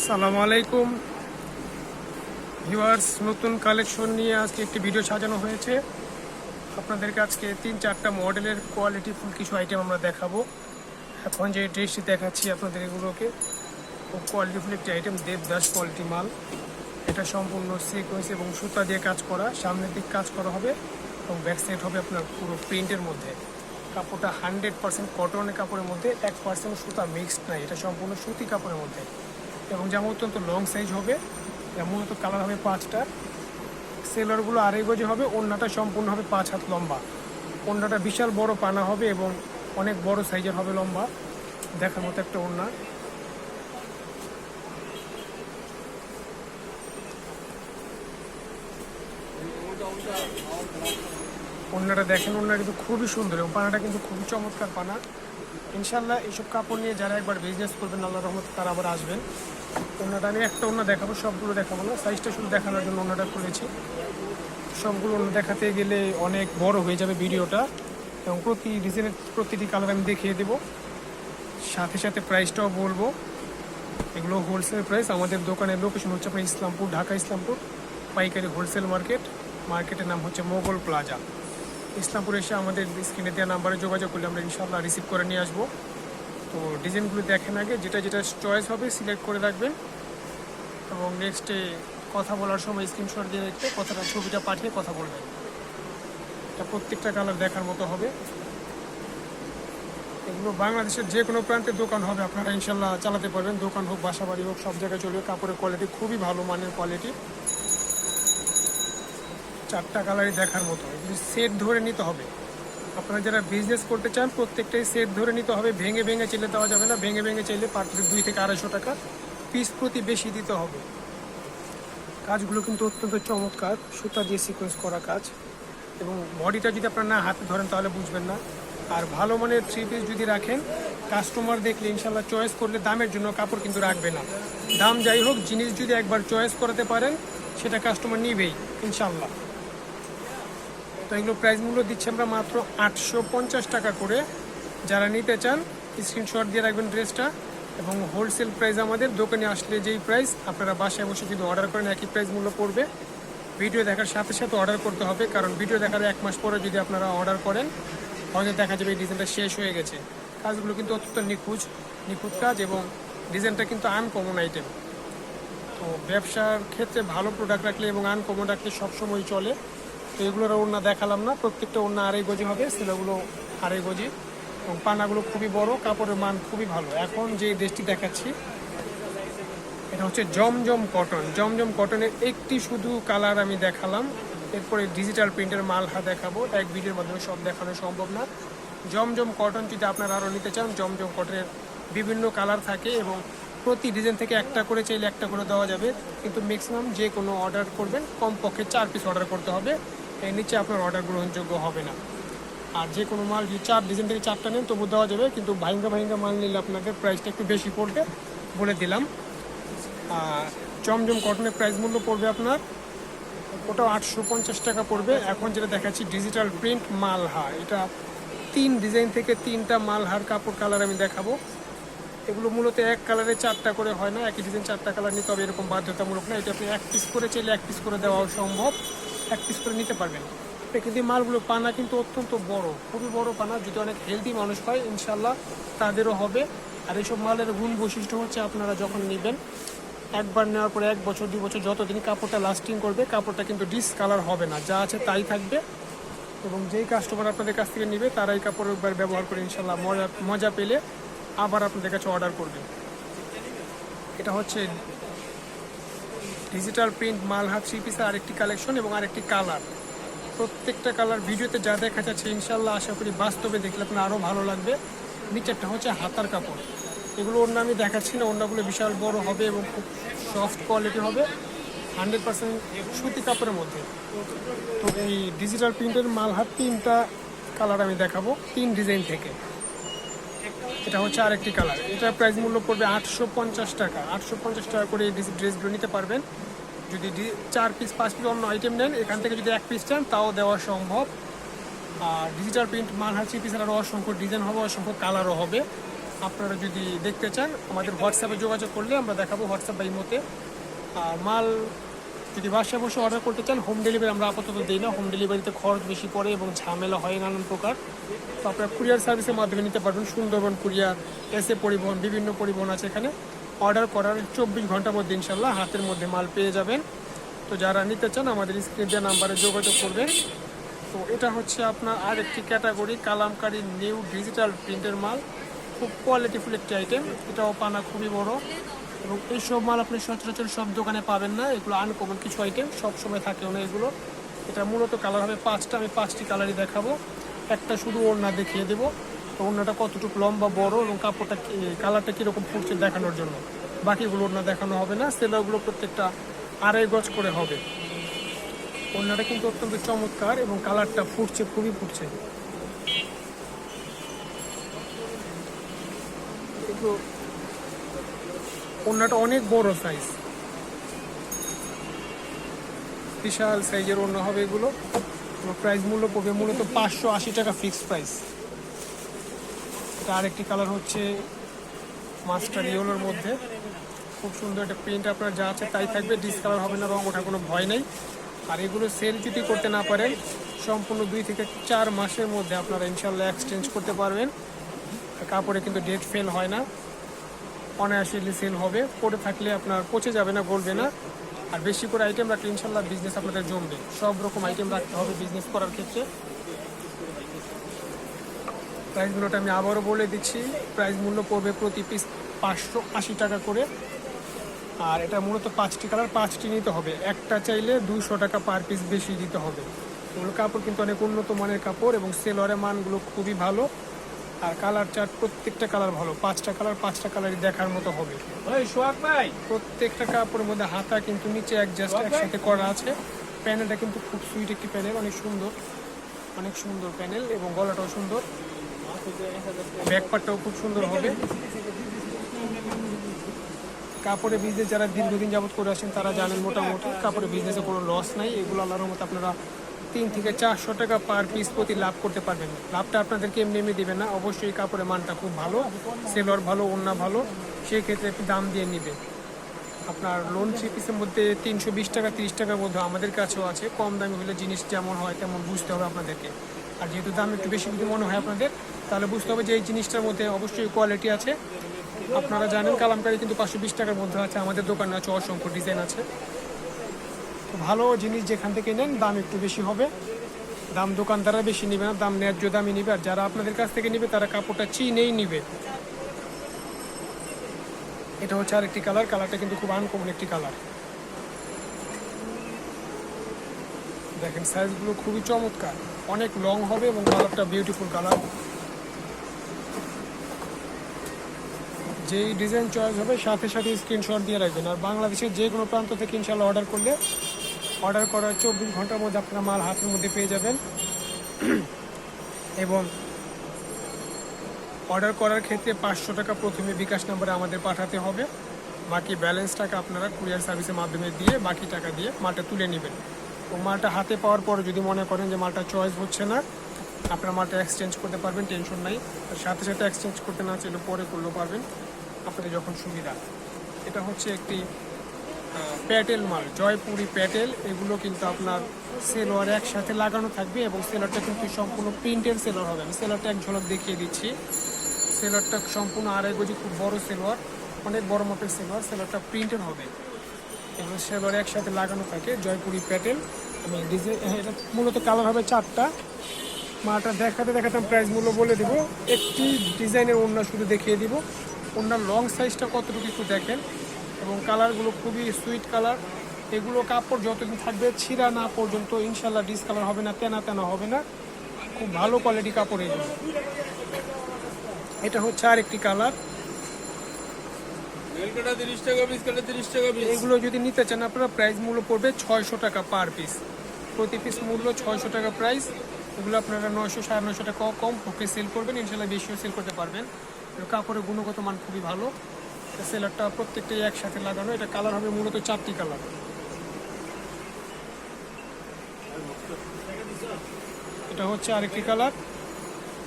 আসসালামু আলাইকুম ভিউয়ার্স, নতুন কালেকশন নিয়ে আজকে একটি ভিডিও সাজানো হয়েছে। আপনাদেরকে আজকে 3-4টা মডেলের কোয়ালিটিফুল কিছু আইটেম আমরা দেখাবো। এখন যে ড্রেসটি দেখাচ্ছি আপনাদের এগুলোকে খুব কোয়ালিটিফুল একটি আইটেম, দেবদাস কোয়ালিটি মাল। এটা সম্পূর্ণ সিকোয়েন্স এবং সুতা দিয়ে কাজ করা, সামনের দিক কাজ করা হবে এবং ব্যাক সাইড হবে আপনার পুরো প্রিন্টের মধ্যে। কাপড়টা 100% কটনের কাপড়ের মধ্যে, 1% সুতা মিক্সড নাই, এটা সম্পূর্ণ সুতি কাপড়ের মধ্যে এবং যেমন অত্যন্ত লং সাইজ হবে। মূলত কালার হবে 5টা, সেলারগুলো 2.5 গজ হবে, ওড়নাটা সম্পূর্ণ হবে 5 হাত লম্বা। ওড়নাটা বিশাল বড় পানা হবে এবং অনেক বড় সাইজের হবে, লম্বা দেখার মতো একটা ওড়না। ওড়নাটা দেখেন, ওড়না কিন্তু খুবই সুন্দর এবং পানাটা কিন্তু খুবই চমৎকার পানা। ইনশাল্লাহ এইসব কাপড় নিয়ে যারা একবার বিজনেস করবেন আল্লাহর রহমতে তারা আবার আসবেন। ওড়নাটা আমি একটা ওড়না দেখাবো, সবগুলো দেখাবো না, সাইজটা শুধু দেখানোর জন্য ওড়নাটা খুলেছি। সবগুলো ওড়না দেখাতে গেলে অনেক বড় হয়ে যাবে ভিডিওটা এবং প্রতি ডিজাইনের প্রতিটি কালার আমি দেখিয়ে দেবো, সাথে সাথে প্রাইসটাও বলবো। এগুলো হোলসেল প্রাইস। আমাদের দোকানের লোকেশন হচ্ছে আপনার ইসলামপুর, ঢাকা ইসলামপুর পাইকারি হোলসেল মার্কেটের নাম হচ্ছে মোগল প্লাজা। ইসলামপুর এসে আমাদের স্ক্রিনে দেওয়া নাম্বারে যোগাযোগ করলে আমরা ইনশাআল্লাহ রিসিভ করে নিয়ে আসবো। তো ডিজাইনগুলো দেখেন আগে, যেটা যেটা চয়েস হবে সিলেক্ট করে রাখবেন এবং নেক্সটে কথা বলার সময় স্ক্রিনশট দিয়ে রেখে কথাটা, ছবিটা পাঠিয়ে কথা বলবেন। এটা প্রত্যেকটা কালার দেখার মতো হবে। এগুলো বাংলাদেশের যে কোনো প্রান্তে দোকান হবে, আপনারা ইনশাল্লাহ চালাতে পারবেন। দোকান হোক, বাসা বাড়ি হোক, সব জায়গায় চলবে। কাপড়ের কোয়ালিটি খুবই ভালো মানের কোয়ালিটি। 4টা কালারই দেখার মতো। এগুলি সেট ধরে নিতে হবে। আপনারা যারা বিজনেস করতে চান প্রত্যেকটাই সেট ধরে নিতে হবে, ভেঙে ভেঙে চাইলে দেওয়া যাবে না। ভেঙে ভেঙে চাইলে পার পিস 2 থেকে 250 টাকা পিস প্রতি বেশি দিতে হবে। কাজগুলো কিন্তু অত্যন্ত চমৎকার, সুতা দিয়ে সিকোয়েন্স করা কাজ এবং বডিটা যদি আপনারা না হাতে ধরেন তাহলে বুঝবেন না। আর ভালো মানের 3 পিস যদি রাখেন, কাস্টমার দেখলে ইনশাল্লাহ চয়েস করলে দামের জন্য কাপড় কিন্তু রাখবে না। দাম যাই হোক, জিনিস যদি একবার চয়েস করাতে পারেন সেটা কাস্টমার নিবেই ইনশাল্লাহ। তো এগুলো প্রাইস মূল্য দিচ্ছি আমরা মাত্র 850 টাকা করে। যারা নিতে চান স্ক্রিনশট দিয়ে রাখবেন ড্রেসটা। এবং হোলসেল প্রাইস আমাদের, দোকানে আসলে যেই প্রাইস আপনারা বাসায় বসে যদি অর্ডার করেন একই প্রাইস মূল্য পড়বে। ভিডিও দেখার সাথে সাথে অর্ডার করতে হবে, কারণ ভিডিও দেখার 1 মাস পরে যদি আপনারা অর্ডার করেন হয়তো দেখা যাবে এই ডিজাইনটা শেষ হয়ে গেছে। কাজগুলো কিন্তু অত্যন্ত নিখুঁত কাজ এবং ডিজাইনটা কিন্তু আনকমন আইটেম। তো ব্যবসার ক্ষেত্রে ভালো প্রোডাক্ট রাখলে এবং আনকমন রাখলে সবসময় চলে। তো এগুলোর ওড়না দেখালাম না, প্রত্যেকটা ওড়না 2.5 গজি হবে, সেগুলো 2.5 গজি এবং পানাগুলো খুবই বড়, কাপড়ের মান খুবই ভালো। এখন যে ড্রেসটি দেখাচ্ছি এটা হচ্ছে জমজম কটন। জমজম কটনের একটি শুধু কালার আমি দেখালাম, এরপরে ডিজিটাল প্রিন্টের মালহা দেখাবো। এক ভিডিওর মাধ্যমে সব দেখানো সম্ভব না। জমজম কটন যদি আপনারা আরও নিতে চান, জমজম কটনের বিভিন্ন কালার থাকে এবং প্রতি ডিজাইন থেকে একটা করে চাইলে একটা করে দেওয়া যাবে, কিন্তু ম্যাক্সিমাম যে কোনো অর্ডার করবেন কমপক্ষে 4 পিস অর্ডার করতে হবে, এর নিচে আপনার অর্ডার গ্রহণযোগ্য হবে না। আর যে কোনো মাল যদি 4 ডিজাইন থেকে 4টা নেন তবু দেওয়া যাবে, কিন্তু ভাইঙ্গা মাল নিলে আপনাদের প্রাইসটা একটু বেশি পড়বে বলে দিলাম। আর জমজম কটনের প্রাইস মূল্য পড়বে আপনার, ওটাও 850 টাকা পড়বে। এখন যেটা দেখাচ্ছি ডিজিটাল প্রিন্ট মালহা, এটা 3 ডিজাইন থেকে 3টা মালহার কাপড় কালার আমি দেখাবো। এগুলো মূলত এক কালারে 4টা করে হয় না, একই ডিজাইন 4টা কালার নিতে হবে এরকম বাধ্যতামূলক না। এটা আপনি 1 পিস করে চাইলে 1 পিস করে দেওয়াও সম্ভব, 1 পিস করে নিতে পারবেন। কিন্তু মালগুলো পানা কিন্তু অত্যন্ত বড়, খুবই বড় পানা। যদি অনেক হেলদি মানুষ হয় ইনশাল্লাহ তাদেরও হবে। আর এইসব মালের গুণ বৈশিষ্ট্য হচ্ছে আপনারা যখন নেবেন, একবার নেওয়ার পরে 1 বছর 2 বছর যতদিন কাপড়টা লাস্টিং করবে, কাপড়টা কিন্তু ডিসকালার হবে না, যা আছে তাই থাকবে। এবং যেই কাস্টমার আপনাদের কাছ থেকে নেবে তারাই কাপড় একবার ব্যবহার করে ইনশাল্লাহ মজা পেলে আবার আপনাদের কাছে অর্ডার করবে। এটা হচ্ছে ডিজিটাল প্রিন্ট মালহা 3 পিসের আরেকটি কালেকশন এবং আরেকটি কালার। প্রত্যেকটা কালার ভিডিওতে যা দেখা যাচ্ছে ইনশাল্লাহ আশা করি বাস্তবে দেখলে আপনার আরও ভালো লাগবে। নিচেরটা হচ্ছে হাতার কাপড়। এগুলো ওড়না আমি দেখাচ্ছি না, ওড়নাগুলো বিশাল বড় হবে এবং খুব সফট কোয়ালিটি হবে, 100% সুতি কাপড়ের মধ্যে। তো এই ডিজিটাল প্রিন্টের মালহার 3টা কালার আমি দেখাবো 3 ডিজাইন থেকে। এটা হচ্ছে আরেকটি কালার, এটার প্রাইস মূল্য পড়বে 850 টাকা। 850 টাকা করে এই ড্রেসগুলো নিতে পারবেন। যদি 4 পিস 5 পিস অন্য আইটেম নেন, এখান থেকে যদি 1 পিস চান তাও দেওয়া সম্ভব। আর ডিজিটাল প্রিন্ট মালহার 3 পিসের আরও অসংখ্য ডিজাইন হবে, অসংখ্য কালারও হবে। আপনারা যদি দেখতে চান আমাদের হোয়াটসঅ্যাপে যোগাযোগ করলে আমরা দেখাবো, হোয়াটসঅ্যাপ বা ইমোতে। আর মাল যদি বাসায় বসে অর্ডার করতে চান, হোম ডেলিভারি আমরা আপাতত দিই না। হোম ডেলিভারিতে খরচ বেশি পড়ে এবং ঝামেলা হয় নানান প্রকার। তো আপনারা কুরিয়ার সার্ভিসের মাধ্যমে নিতে পারবেন। সুন্দরবন কুরিয়ার, এসএ পরিবহন, বিভিন্ন পরিবহন আছে এখানে। অর্ডার করার 24 ঘন্টার মধ্যে ইনশাল্লাহ হাতের মধ্যে মাল পেয়ে যাবেন। তো যারা নিতে চান আমাদের স্ক্রিনে দেওয়া নাম্বারে যোগাযোগ করবেন। তো এটা হচ্ছে আপনার আরেকটি ক্যাটাগরি, কালামকারী নিউ ডিজিটাল প্রিন্টের মাল। খুব কোয়ালিটিফুল একটি আইটেম। এটাও পানা খুবই বড় এবং এইসব মাল আপনি সচরাচর সব দোকানে পাবেন না। এগুলো আনকমন কিছু আইটেম, সবসময় থাকেও না এগুলো। এটা মূলত কালার হবে 5টা, আমি 5টি কালারই দেখাবো। একটা শুধু ওড়না দেখিয়ে দেবো, তো ওড়নাটা কতটুকু লম্বা বড় এবং কাপড়টা কালারটা কীরকম ফুটছে দেখানোর জন্য। বাকিগুলো ওড়না দেখানো হবে না। সেলারগুলো প্রত্যেকটা 2.5 গজ করে হবে। ওড়নাটা কিন্তু অত্যন্ত চমৎকার এবং কালারটা ফুটছে, খুবই ফুটছে। ওড়নাটা অনেক বড় সাইজ, বিশাল সাইজের ওড়না হবে এগুলো। প্রাইস মূল্য পড়বে মূলত 580 টাকা ফিক্সড প্রাইস। এটা আরেকটি কালার হচ্ছে মাস্টার ইয়েলোর মধ্যে। খুব সুন্দর একটা প্রিন্ট, আপনার যা আছে তাই থাকবে, ডিসকালার হবে না, রং ওঠার কোনো ভয় নেই। আর এগুলো সেল যদি করতে না পারেন, সম্পূর্ণ 2 থেকে 4 মাসের মধ্যে আপনারা ইনশাল্লাহ এক্সচেঞ্জ করতে পারবেন। কাপড়ে কিন্তু ডেট ফেল হয় না, অনায়াসে সেল হবে। পরে থাকলে আপনার পচে যাবে না, গলবে না। আর বেশি করে আইটেম রাখলে ইনশাল্লাহ বিজনেস আপনাদের জমবে। সব রকম আইটেম রাখতে হবে বিজনেস করার ক্ষেত্রে। প্রাইসগুলোটা আমি আবারও বলে দিচ্ছি। প্রাইস মূল্য পড়বে প্রতি পিস 580 টাকা করে। আর এটা মূলত 5টি কালার, 5টি নিতে হবে। একটা চাইলে 200 টাকা পার পিস বেশি দিতে হবে। এগুলো কাপড় কিন্তু অনেক উন্নত মানের কাপড় এবং সেলরের মানগুলো খুবই ভালো। আর কালার চার্ট প্রত্যেকটা কালার ভালো। 5টা কালার, 5টা কালারই দেখার মতো হবে। প্রত্যেকটা কাপড়ের মধ্যে হাতা কিন্তু নিচে অ্যাডজাস্ট একসাথে করা আছে। প্যানেলটা কিন্তু খুব সুইট একটি প্যানেল, অনেক সুন্দর, অনেক সুন্দর প্যানেল এবং গলাটাও সুন্দর। ব্যাকপার্টটাও খুব সুন্দর হবে। কাপড়ের বিজনেস যারা দীর্ঘদিন যাবত করে আসেন তারা জানেন মোটামুটি কাপড়ের বিজনেসে কোনো লস নাই। এগুলো আল্লাহর মতো আপনারা 3 থেকে 400 টাকা পার পিস প্রতি লাভ করতে পারবেন। লাভটা আপনাদেরকে এমনি এমনি দেবেন না, অবশ্যই কাপড়ের মানটা খুব ভালো, সেলর ভালো, ওড়না ভালো, সেই ক্ষেত্রে একটু দাম দিয়ে নেবে। আপনার লোন 3 পিসের মধ্যে 320 টাকা 30 টাকার মধ্যে আমাদের কাছেও আছে। কম দামি হলে জিনিস যেমন হয় তেমন বুঝতে হবে আপনাদেরকে। আর যেহেতু দাম একটু বেশি যদি মনে হয় আপনাদের, তাহলে বুঝতে হবে যে এই জিনিসটার মধ্যে অবশ্যই কোয়ালিটি আছে। আপনারা জানেন কালামকারী কিন্তু 520 টাকার মধ্যে আছে, আমাদের দোকানে আছে অসংখ্য ডিজাইন আছে। ভালো জিনিস যেখান থেকে নেন দাম একটু বেশি হবে। দাম দোকানদাররা বেশি নেবে না, দাম ন্যায্য দামই নেবে। আর যারা আপনাদের কাছ থেকে নেবে তারা কাপড়টা চিনেই নেবে। এটা হচ্ছে আরেকটি কালার, কালারটা কিন্তু খুব আনকমন একটি কালার। দেখেন সাইজগুলো খুবই চমৎকার, অনেক লং হবে এবং কালারটা বিউটিফুল কালার। যেই ডিজাইন চয়েস হবে সাথে সাথে স্ক্রিনশট দিয়ে রাখবেন। আর বাংলাদেশের যে কোনো প্রান্ত থেকে ইনশাল্লাহ অর্ডার করলে, অর্ডার করার 24 ঘন্টার মধ্যে আপনারা মাল হাতের মধ্যে পেয়ে যাবেন। এবং অর্ডার করার ক্ষেত্রে 500 টাকা প্রথমে বিকাশ নাম্বারে আমাদের পাঠাতে হবে। বাকি ব্যালেন্স টাকা আপনারা কুরিয়ার সার্ভিসের মাধ্যমে দিয়ে বাকি টাকা দিয়ে মালটা তুলে নেবেন। তো মালটা হাতে পাওয়ার পর যদি মনে করেন যে মালটা চয়েস হচ্ছে না, আপনারা মালটা এক্সচেঞ্জ করতে পারবেন, টেনশন নাই। আর সাথে সাথে এক্সচেঞ্জ করতে না চাইলে পরে করলেও পারবেন, আপনাদের যখন সুবিধা। এটা হচ্ছে একটি প্যাটেল মাল, জয়পুরি প্যাটেল। এগুলো কিন্তু আপনার সেলোয়ার একসাথে লাগানো থাকবে এবং সেলোয়ারটা কিন্তু সম্পূর্ণ প্রিন্টের সেলোয়ার হবে। আমি সেলোয়ারটা এক ঝলক দেখিয়ে দিচ্ছি। সেলোয়ারটা সম্পূর্ণ 2.5 গজি, খুব বড় সেলোয়ার, অনেক বড় মাপের সেলোয়ার। সেলোয়ারটা প্রিন্টের হবে এবং সেলোয়ার একসাথে লাগানো থাকে, জয়পুরি প্যাটেল। আমি ডিজাইন, এটা মূলত কালার হবে 4টা। মালটা দেখাতে দেখাতে আমি প্রাইস মূল্য বলে দেবো। একটি ডিজাইনের ওড়না শুধু দেখিয়ে দিব। ওড়নার লং সাইজটা কতটুকু একটু দেখেন এবং কালারগুলো খুবই সুইট কালার। এগুলো কাপড় যতদিন থাকবে ছিঁড়া না পর্যন্ত ইনশাল্লাহ ডিসকালার হবে না, তেনা তেনা হবে না। খুব ভালো কোয়ালিটি কাপড় এগুলো। এটা হচ্ছে আরেকটি কালার। এগুলো যদি নিতে চান আপনারা প্রাইস মূল্য পড়বে 600 টাকা পার পিস। প্রতি পিস মূল্য 600 টাকা প্রাইস। এগুলো আপনারা 900 950 টাকা কম পক্ষে সেল করবেন, ইনশাল্লাহ বেশিও সেল করতে পারবেন। কাপড়ের গুণগত মান খুবই ভালো। সেলারটা প্রত্যেকটাই একসাথে লাগানো। এটা কালার হবে মূলত 4টি কালার। এটা হচ্ছে আরেকটি কালার।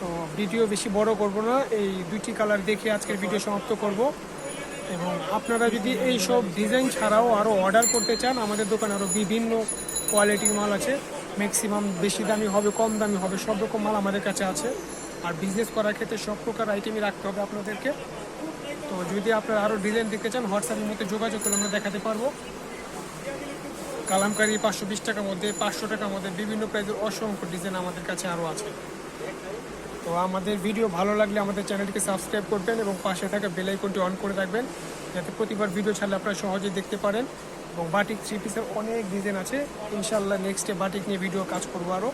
তো ভিডিও বেশি বড় করব না, এই দুইটি কালার দেখে আজকের ভিডিও সমাপ্ত করব। এবং আপনারা যদি এই সব ডিজাইন ছাড়াও আরও অর্ডার করতে চান, আমাদের দোকানে আরও বিভিন্ন কোয়ালিটির মাল আছে। ম্যাক্সিমাম বেশি দামি হবে, কম দামি হবে, সব রকম মাল আমাদের কাছে আছে। আর বিজনেস করার ক্ষেত্রে সব প্রকার আইটেমই রাখতে হবে আপনাদেরকে। তো যদি আপনারা আরও ডিজাইন দেখতে চান, হোয়াটসঅ্যাপের মধ্যে যোগাযোগ করে আমরা দেখাতে পারবো। কালামকারি 520 টাকার মধ্যে, 500 টাকার মধ্যে বিভিন্ন প্রাইজের অসংখ্য ডিজাইন আমাদের কাছে আরও আছে। তো আমাদের ভিডিও ভালো লাগলে আমাদের চ্যানেলটিকে সাবস্ক্রাইব করবেন এবং পাশে থাকা বেল আইকনটি অন করে রাখবেন, যাতে প্রতিবার ভিডিও ছাড়লে আপনারা সহজেই দেখতে পারেন। এবং বাটিক 3 পিসের অনেক ডিজাইন আছে, ইনশাল্লাহ নেক্সটে বাটিক নিয়ে ভিডিও কাজ করবো আরও।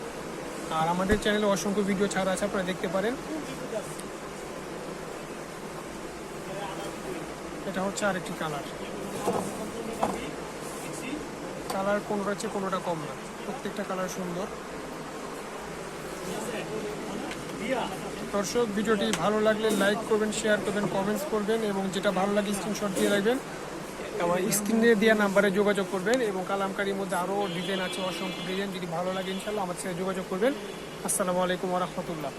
আর আমাদের চ্যানেলে অসংখ্য ভিডিও ছাড়া আছে, আপনারা দেখতে পারেন। এটা হচ্ছে আরেকটি কালার। কালার কোনোটা চেয়ে কোনোটা কম না, প্রত্যেকটা কালার সুন্দর। দর্শক, ভিডিওটি ভালো লাগলে লাইক করবেন, শেয়ার করবেন, কমেন্টস করবেন এবং যেটা ভালো লাগে স্ক্রিনশট দিয়ে রাখবেন। আমার স্ক্রিনে দেওয়া নাম্বারে যোগাযোগ করবেন। এবং কালামকারীর মধ্যে আরও ডিজাইন আছে, অসংখ্য ডিজাইন। যদি ভালো লাগে ইনশাল্লাহ আমার সাথে যোগাযোগ করবেন। আসসালামু আলাইকুম ওয়া রাহমাতুল্লাহ।